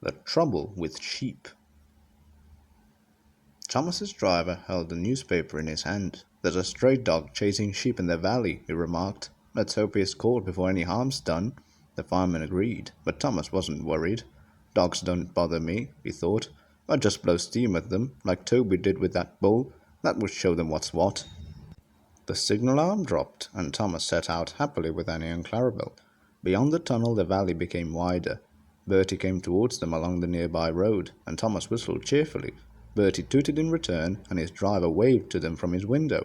The trouble with sheep. Thomas's driver held a newspaper in his hand. "There's a stray dog chasing sheep in the valley," he remarked. "Let's hope he's caught before any harm's done." The fireman agreed, but Thomas wasn't worried. "Dogs don't bother me," he thought. "I'd just blow steam at them, like Toby did with that bull. That would show them what's what." The signal alarm dropped, and Thomas set out happily with Annie and Clarabel. Beyond the tunnel the valley became wider. Bertie came towards them along the nearby road, and Thomas whistled cheerfully. Bertie tooted in return, and his driver waved to them from his window.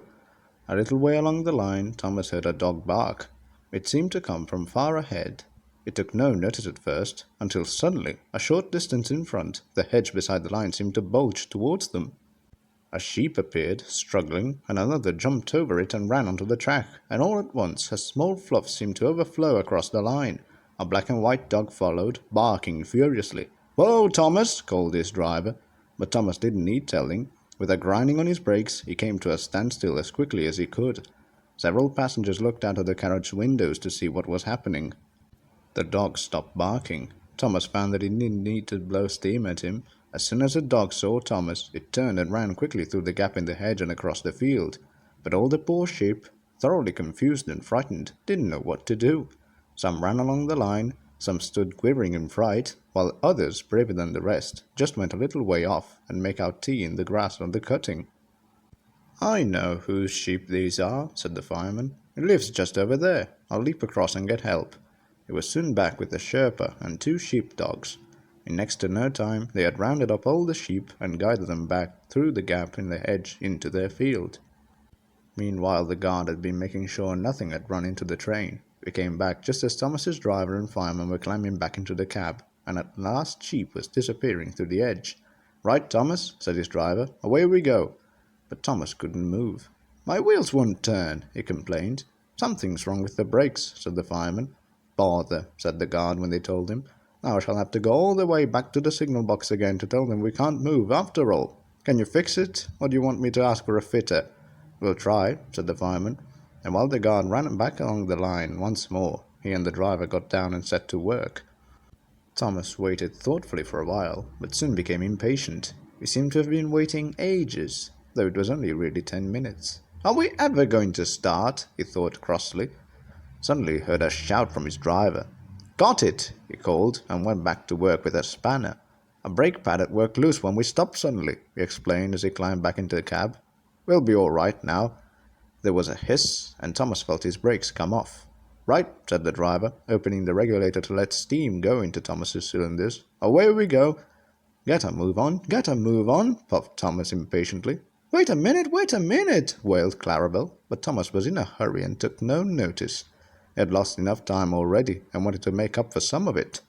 A little way along the line, Thomas heard a dog bark. It seemed to come from far ahead. He took no notice at first, until suddenly, a short distance in front, the hedge beside the line seemed to bulge towards them. A sheep appeared, struggling, and another jumped over it and ran onto the track, and all at once a small fluff seemed to overflow across the line. A black and white dog followed, barking furiously. "Whoa, Thomas!" called his driver. But Thomas didn't need telling. With a grinding on his brakes, he came to a standstill as quickly as he could. Several passengers looked out of the carriage windows to see what was happening. The dog stopped barking. Thomas found that he didn't need to blow steam at him. As soon as the dog saw Thomas, it turned and ran quickly through the gap in the hedge and across the field. But all the poor sheep, thoroughly confused and frightened, didn't know what to do. Some ran along the line, some stood quivering in fright, while others, braver than the rest, just went a little way off and make out tea in the grass on the cutting. "I know whose sheep these are," said the fireman. "It lives just over there. I'll leap across and get help." He was soon back with the Sherpa and 2 sheep-dogs. In next to no time they had rounded up all the sheep and guided them back through the gap in the hedge into their field. Meanwhile the guard had been making sure nothing had run into the train. We came back just as Thomas's driver and fireman were climbing back into the cab, and at last sheep was disappearing through the edge. "Right, Thomas," said his driver. "Away we go." But Thomas couldn't move. "My wheels won't turn," he complained. "Something's wrong with the brakes," said the fireman. "Bother," said the guard when they told him. "Now I shall have to go all the way back to the signal box again to tell them we can't move after all. Can you fix it, or do you want me to ask for a fitter?" "We'll try," said the fireman. And while the guard ran back along the line once more, he and the driver got down and set to work. Thomas waited thoughtfully for a while, but soon became impatient. He seemed to have been waiting ages, though it was only really 10 minutes. "Are we ever going to start?" he thought crossly. Suddenly he heard a shout from his driver. "Got it!" he called, and went back to work with a spanner. "A brake pad had worked loose when we stopped suddenly," he explained as he climbed back into the cab. "We'll be all right now." There was a hiss, and Thomas felt his brakes come off. "Right," said the driver, opening the regulator to let steam go into Thomas's cylinders. "Away we go." Get a move on," puffed Thomas impatiently. Wait a minute," wailed Clarabel, but Thomas was in a hurry and took no notice. He had lost enough time already, and wanted to make up for some of it.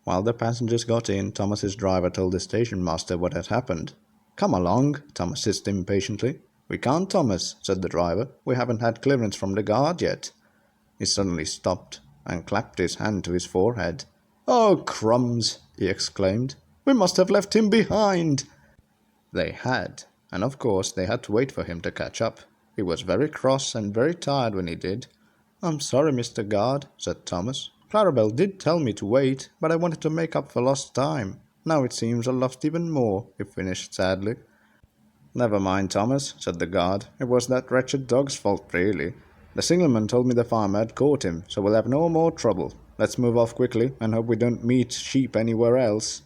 While the passengers got in, Thomas's driver told the station master what had happened. "Come along," Thomas hissed impatiently. "We can't, Thomas," said the driver. "We haven't had clearance from the guard yet." He suddenly stopped and clapped his hand to his forehead. "Oh, crumbs!" he exclaimed. "We must have left him behind." They had, and of course they had to wait for him to catch up. He was very cross and very tired when he did. "I'm sorry, Mr. Guard," said Thomas. "Clarabel did tell me to wait, but I wanted to make up for lost time. Now it seems I lost even more," he finished sadly. "Never mind, Thomas," said the guard. "It was that wretched dog's fault, really. The signalman told me the farmer had caught him, so we'll have no more trouble. Let's move off quickly, and hope we don't meet sheep anywhere else."